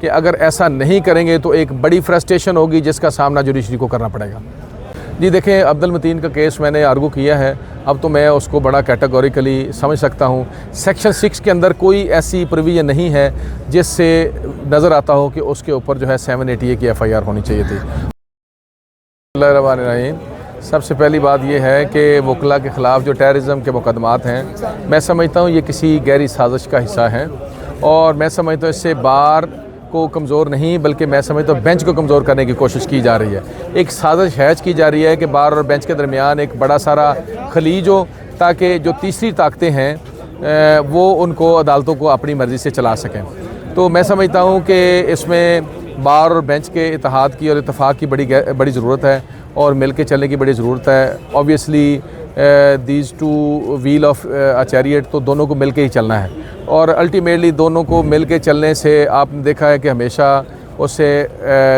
कि अगर ऐसा नहीं करेंगे तो एक बड़ी फ्रस्ट्रेशन होगी जिसका सामना जुडिशरी को करना पड़ेगा। जी देखें, अब्दुल मतीन का केस मैंने आर्गू किया है, अब तो मैं उसको बड़ा कैटेगोरिकली समझ सकता हूँ। सेक्शन 6 के अंदर कोई ऐसी प्रोविजन नहीं है जिससे नज़र आता हो कि उसके ऊपर जो है 780A की FIR होनी चाहिए थी। सबसे पहली बात यह है कि वकला के ख़िलाफ़ जो टेररिज्म के मुकदमात हैं, मैं समझता हूँ ये किसी गहरी साजिश का हिस्सा हैं और मैं समझता हूँ इससे बार को कमज़ोर नहीं बल्कि मैं समझता हूँ बेंच को कमज़ोर करने की कोशिश की जा रही है। एक साजिश हैज की जा रही है कि बार और बेंच के दरमियान एक बड़ा सारा खलीज हो ताकि जो तीसरी ताकतें हैं वो उनको अदालतों को अपनी मर्ज़ी से चला सकें। तो मैं समझता हूँ कि इसमें बार और बेंच के इत्तेहाद की और इत्तेफाक की बड़ी ज़रूरत है और मिल के चलने की बड़ी ज़रूरत है। Obviously these two wheel of a chariot, तो दोनों को मिल के ही चलना है और अल्टीमेटली दोनों को मिल के चलने से आपने देखा है कि हमेशा उससे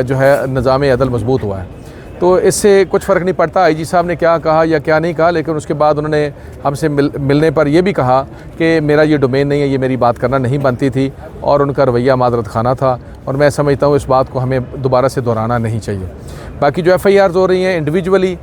जो है निज़ाम अदल मजबूत हुआ है। तो इससे कुछ फ़र्क नहीं पड़ता IG साहब ने क्या कहा या क्या नहीं कहा, लेकिन उसके बाद उन्होंने हमसे मिलने पर यह भी कहा कि मेरा ये डोमेन नहीं है, ये मेरी बात करना नहीं बनती थी और उनका रवैया मादरत खाना था और मैं समझता हूँ इस बात को हमें दोबारा से दोहराना नहीं चाहिए। बाकी जो FIRs हो रही हैं इंडिविजुअली,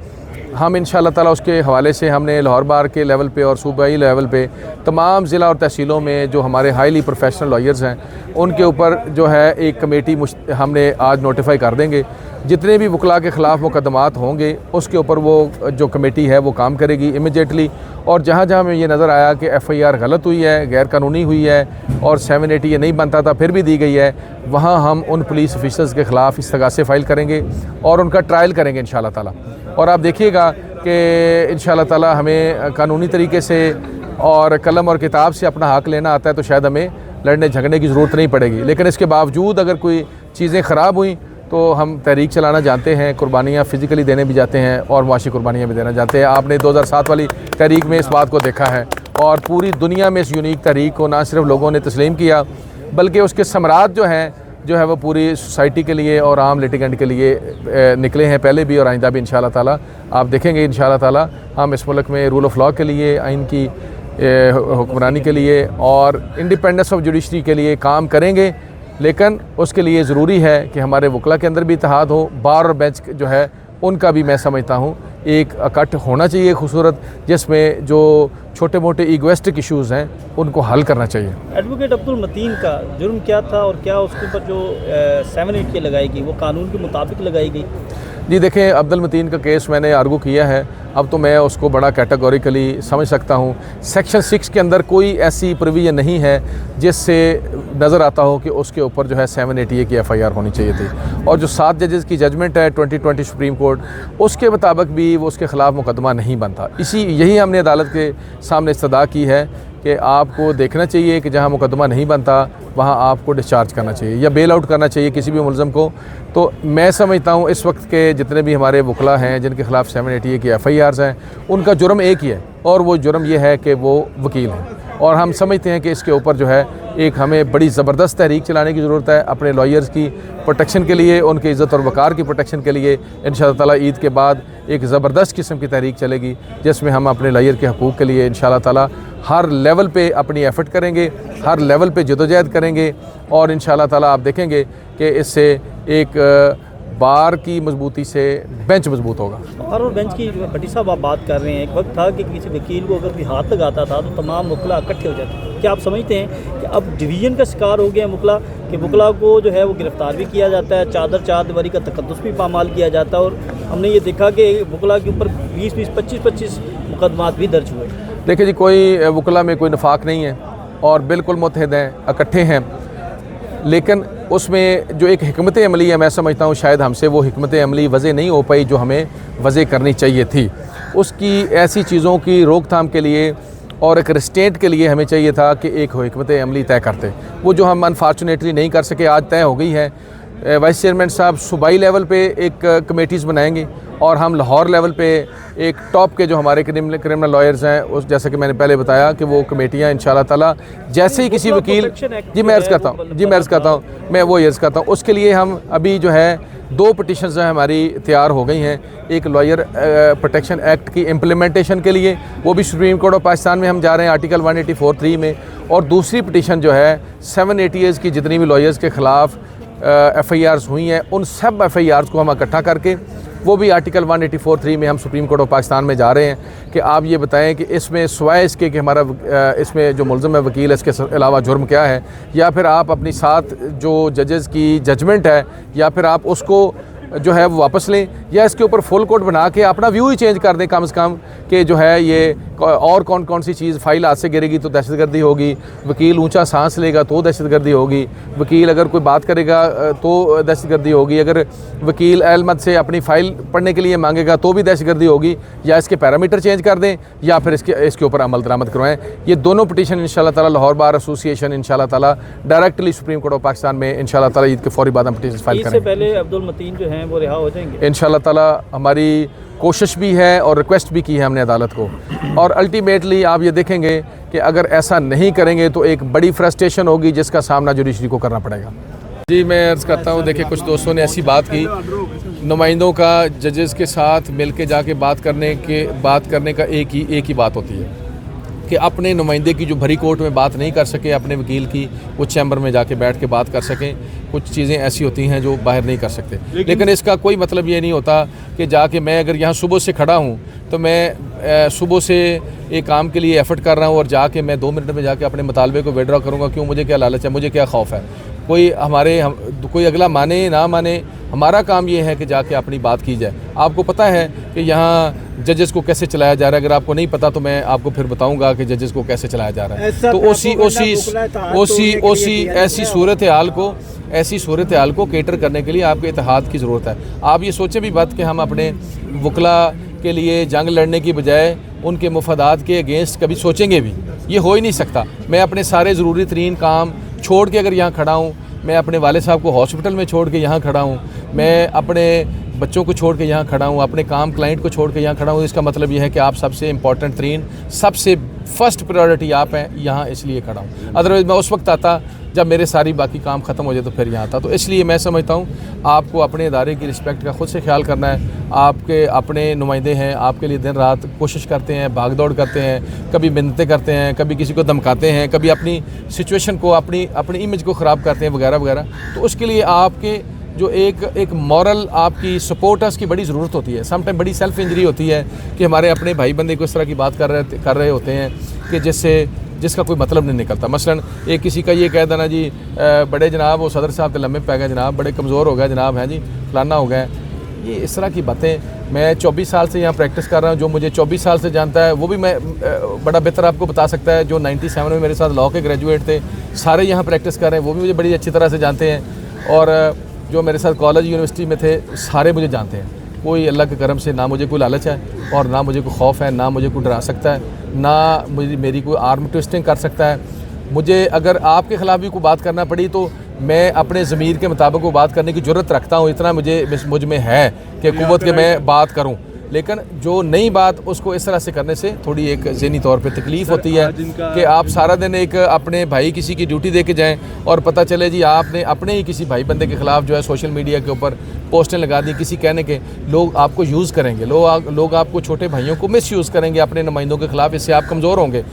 हम इंशाअल्लाह ताला उसके हवाले से हमने लाहौर बार के लेवल पे और सूबाई लेवल पे तमाम ज़िला और तहसीलों में जो हमारे हाईली प्रोफेशनल लॉयर्स हैं उनके ऊपर जो है एक कमेटी हमने आज नोटिफाई कर देंगे। जितने भी वकला के ख़िलाफ़ मुकदमात होंगे उसके ऊपर वो जो कमेटी है वो काम करेगी इमीडिएटली, और जहाँ जहाँ में ये नज़र आया कि FIR गलत हुई है, गैर कानूनी हुई है और 780 नहीं बनता था फिर भी दी गई है, वहाँ हम उन पुलिस ऑफिसर्स के ख़िलाफ़ इस्तगासे फ़ाइल करेंगे और उनका ट्रायल करेंगे इंशाअल्लाह ताला। और आप देखिएगा कि इंशाअल्लाह ताला हमें कानूनी तरीके से और कलम और किताब से अपना हक़ लेना आता है तो शायद हमें लड़ने झगड़ने की ज़रूरत नहीं पड़ेगी। लेकिन इसके बावजूद अगर कोई चीज़ें ख़राब हुई तो हम तहरीक चलाना जानते हैं, कुर्बानियाँ फ़िज़िकली देने भी जाते हैं और मुआशी कुर्बानियाँ भी देना जानते हैं। आपने 2007 वाली तहरीक में इस बात को देखा है और पूरी दुनिया में इस यूनिक तहरीक को ना सिर्फ लोगों ने तस्लीम किया बल्कि उसके समरात जो है वो पूरी सोसाइटी के लिए और आम लिटिगेंट के लिए निकले हैं पहले भी और आइंदा भी इंशाअल्लाह ताला। आप देखेंगे इंशाअल्लाह ताला हम इस मुल्क में रूल ऑफ़ लॉ के लिए, आइन की हुक्मरानी के लिए और इंडिपेंडेंस ऑफ जुडिशरी के लिए काम करेंगे। लेकिन उसके लिए ज़रूरी है कि हमारे वकला के अंदर भी इत्तेहाद हो, बार और बेंच जो है उनका भी मैं समझता हूँ एक इकट्ठ होना चाहिए खूबसूरत, जिसमें जो छोटे मोटे ईगोइस्टिक इश्यूज़ हैं उनको हल करना चाहिए। एडवोकेट अब्दुल मतीन का जुर्म क्या था और क्या उसके ऊपर जो 780 लगाई गई वो कानून के मुताबिक लगाई गई? जी देखें, अब्दुल मतीन का केस मैंने आर्गू किया है, अब तो मैं उसको बड़ा कैटेगोरिकली समझ सकता हूँ। सेक्शन 6 के अंदर कोई ऐसी प्रोविजन नहीं है जिससे नज़र आता हो कि उसके ऊपर जो है 780A की FIR होनी चाहिए थी और जो 7 जजेस की जजमेंट है 2020 सुप्रीम कोर्ट, उसके मुताबिक भी वो उसके ख़िलाफ़ मुकदमा नहीं बनता। यही हमने अदालत के सामने इस्तदा की है कि आपको देखना चाहिए कि जहाँ मुकदमा नहीं बनता वहाँ आपको डिस्चार्ज करना चाहिए या बेल आउट करना चाहिए किसी भी मुलज़म को। तो मैं समझता हूँ इस वक्त के जितने भी हमारे वकला हैं जिनके ख़िलाफ़ 780A की FIRs हैं उनका जुर्म एक ही है और वो जुर्म ये है कि वो वकील हैं और हम समझते हैं कि इसके ऊपर जो है एक हमें बड़ी ज़बरदस्त तहरीक चलाने की ज़रूरत है अपने लॉयर्स की प्रोटेक्शन के लिए, उनकी इज़्ज़त और वक़ार की प्रोटेक्शन के लिए। इंशाअल्लाह ताला ईद के बाद एक ज़बरदस्त किस्म की तहरीक चलेगी जिसमें हम अपने लॉयर के हकूक़ के लिए इंशाअल्लाह ताला हर लेवल पे अपनी एफ़र्ट करेंगे, हर लेवल पे जदोजहद करेंगे और इंशाअल्लाह ताला आप देखेंगे कि इससे एक बार की मजबूती से बेंच मजबूत होगा। और बेंच की भट्टी साहब आप बात कर रहे हैं, एक वक्त था कि किसी वकील को अगर कोई हाथ लगाता था तो तमाम वकला इकट्ठे हो जाते। क्या आप समझते हैं कि अब डिवीज़न का शिकार हो गया वकला, कि वकला को जो है वो गिरफ़्तार भी किया जाता है, चार दीवारी का तकद्दुस भी पामाल किया जाता है और हमने ये देखा कि वकला के ऊपर 20-20, 25-25 मुकदमात भी दर्ज हुए? देखिए जी, कोई वकला में कोई नफाक नहीं है और बिल्कुल मुत्तहिद हैं, इकट्ठे हैं, लेकिन उसमें जो एक हिकमत अमली है मैं समझता हूँ शायद हमसे वो हिकमत अमली वज़े नहीं हो पाई जो हमें वज़े करनी चाहिए थी। उसकी ऐसी चीज़ों की रोकथाम के लिए और एक रिस्टेंट के लिए हमें चाहिए था कि एक हिकमत अमली तय करते, वो जो हम अनफॉर्चुनेटली नहीं कर सके, आज तय हो गई है। वाइस चेयरमैन साहब सूबाई लेवल पे एक कमेटीज़ बनाएंगे और हम लाहौर लेवल पे एक टॉप के जो हमारे क्रिमिनल लॉयर्स हैं उस जैसे कि मैंने पहले बताया कि वो कमेटियाँ इंशाअल्लाह ताला जैसे ही किसी वकील जी मैं अर्ज़ करता हूँ मैं वो अर्ज़ करता हूँ उसके लिए हम अभी जो है 2 पटिशन्स जो है हमारी तैयार हो गई हैं। एक लॉयर प्रोटेक्शन एक्ट की इम्प्लीमेंटेशन के लिए, वो भी सुप्रीम कोर्ट ऑफ पाकिस्तान में हम जा रहे हैं आर्टिकल 184(3) में, और दूसरी पटिशन जो है 7 ATAs की जितनी भी लॉयर्स के ख़िलाफ़ FIRs हुई हैं, उन सब FIRs को हम इकट्ठा करके वो भी आर्टिकल 184(3) में हम सुप्रीम कोर्ट ऑफ पाकिस्तान में जा रहे हैं कि आप ये बताएं कि इसमें सिवाय इसके कि हमारा इसमें जो मुलज़म है वकील है, इसके अलावा जुर्म क्या है, या फिर आप अपनी साथ जो जजेस की जजमेंट है या फिर आप उसको जो है वो वापस लें, या इसके ऊपर फुल कोर्ट बना के अपना व्यू ही चेंज कर दें कम से कम कि जो है ये और कौन कौन सी चीज़, फाइल हाथ से गिरेगी तो दहशतगर्दी होगी, वकील ऊंचा सांस लेगा तो दहशतगर्दी होगी, वकील अगर कोई बात करेगा तो दहशतगर्दी होगी, अगर वकील अहलमद से अपनी फ़ाइल पढ़ने के लिए मांगेगा तो भी दहशतगर्दी होगी, या इसके पैरामीटर चेंज कर दें या फिर इसके ऊपर अमल दरामद करवाएं। ये दोनों पटिशन इंशाल्लाह ताला लाहौर बार एसोसिएशन इंशाल्लाह ताला directly supreme court of Pakistan में इंशाल्लाह ताला ईद के फौरी बाद हम पटिशन फाइल करेंगे। इससे पहले अब्दुल मतीन जो हैं वो रिहा हो जाएंगे इंशाल्लाह ताला। हमारी कोशिश भी है और रिक्वेस्ट भी की है हमने अदालत को, और अल्टीमेटली आप ये देखेंगे कि अगर ऐसा नहीं करेंगे तो एक बड़ी फ्रस्ट्रेशन होगी जिसका सामना जुडिशरी को करना पड़ेगा। जी मैं अर्ज़ करता हूँ, देखिए कुछ दोस्तों ने ऐसी बात की, नुमाइंदों का जजेस के साथ मिल के जाके बात करने का एक ही बात होती है कि अपने नुमाइंदे की जो भरी कोर्ट में बात नहीं कर सके, अपने वकील की वो चैम्बर में जाके बैठ के बात कर सकें। कुछ चीज़ें ऐसी होती हैं जो बाहर नहीं कर सकते, लेकिन इसका कोई मतलब ये नहीं होता कि जाके मैं अगर यहाँ सुबह से खड़ा हूँ तो मैं सुबह से एक काम के लिए एफर्ट कर रहा हूँ और जाके मैं 2 मिनट में जाके अपने मुतालबे को विड्रॉ करूँगा। क्यों? मुझे क्या लालच है, मुझे क्या खौफ है? कोई अगला माने ना माने, हमारा काम ये है कि जाके अपनी बात की जाए। आपको पता है कि यहाँ जजेस को कैसे चलाया जा रहा है, अगर आपको नहीं पता तो मैं आपको फिर बताऊंगा कि जजेस को कैसे चलाया जा रहा है। तो ओसी ऐसी सूरत हाल को केटर करने के लिए आपको इत्तेहाद की ज़रूरत है। आप ये सोचें भी बात कि हम अपने वकला के लिए जंग लड़ने की बजाय उनके मुफादात के अगेंस्ट कभी सोचेंगे भी, ये हो ही नहीं सकता। मैं अपने सारे ज़रूरी तरीन काम छोड़ के अगर यहाँ खड़ा हूँ, मैं अपने वाले साहब को हॉस्पिटल में छोड़ के यहाँ खड़ा हूँ, मैं अपने बच्चों को छोड़ के यहाँ खड़ा हूँ, अपने काम क्लाइंट को छोड़ के यहाँ खड़ा हूँ, इसका मतलब ये है कि आप सबसे इम्पॉर्टेंट तरीन, सबसे फर्स्ट प्रायोरिटी आप हैं, यहाँ इसलिए खड़ा हूँ। अदरवाइज़ मैं उस वक्त आता जब मेरे सारी बाकी काम ख़त्म हो जाए तो फिर यहाँ आता। तो इसलिए मैं समझता हूँ आपको अपने इदारे की रिस्पेक्ट का ख़ुद से ख्याल करना है। आपके अपने नुमाइंदे हैं, आपके लिए दिन रात कोशिश करते हैं, भाग दौड़ करते हैं, कभी मिन्नतें करते हैं, कभी किसी को धमकाते हैं, कभी अपनी सिचुएशन को अपनी इमेज को ख़राब करते हैं वगैरह वगैरह। तो उसके लिए आपके जो एक मॉरल आपकी सपोर्ट है उसकी बड़ी ज़रूरत होती है। सम टाइम बड़ी सेल्फ इंजरी होती है कि हमारे अपने भाई बंदे को इस तरह की बात कर रहे होते हैं कि जिसका कोई मतलब नहीं निकलता। मसलन एक किसी का ये कह देना जी बड़े जनाब वो सदर साहब के लम्बे पै गए जनाब, बड़े कमज़ोर हो गए जनाब, हैं जी फलाना हो गए, ये इस तरह की बातें। मैं 24 साल से यहाँ प्रैक्टिस कर रहा हूँ, जो मुझे 24 साल से जानता है वो भी मैं बड़ा बेहतर आपको बता सकता है। जो 97 में मेरे साथ लॉ के ग्रेजुएट थे सारे यहाँ प्रैक्टिस कर रहे हैं, वो भी मुझे बड़ी अच्छी तरह से जानते हैं, और जो मेरे साथ कॉलेज यूनिवर्सिटी में थे सारे मुझे जानते हैं। कोई अल्लाह के करम से ना मुझे कोई लालच है और ना मुझे कोई खौफ है, ना मुझे कोई डरा सकता है, ना मेरी कोई आर्म ट्विस्टिंग कर सकता है। मुझे अगर आपके ख़िलाफ़ भी कोई बात करना पड़ी तो मैं अपने ज़मीर के मुताबिक वो बात करने की ज़रूरत रखता हूँ, इतना मुझ में है कि क़ुव्वत के मैं बात करूँ। लेकिन जो नई बात उसको इस तरह से करने से थोड़ी एक ज़हनी तौर पे तकलीफ़ होती है कि आप सारा दिन एक अपने भाई किसी की ड्यूटी दे के जाएँ और पता चले जी आपने अपने ही किसी भाई बंदे के ख़िलाफ़ जो है सोशल मीडिया के ऊपर पोस्टें लगा दी किसी कहने के, लोग आपको यूज़ करेंगे, लोग आपको छोटे भाइयों को मिस यूज़ करेंगे अपने नुमाइंदों के ख़िलाफ़, इससे आप कमज़ोर होंगे।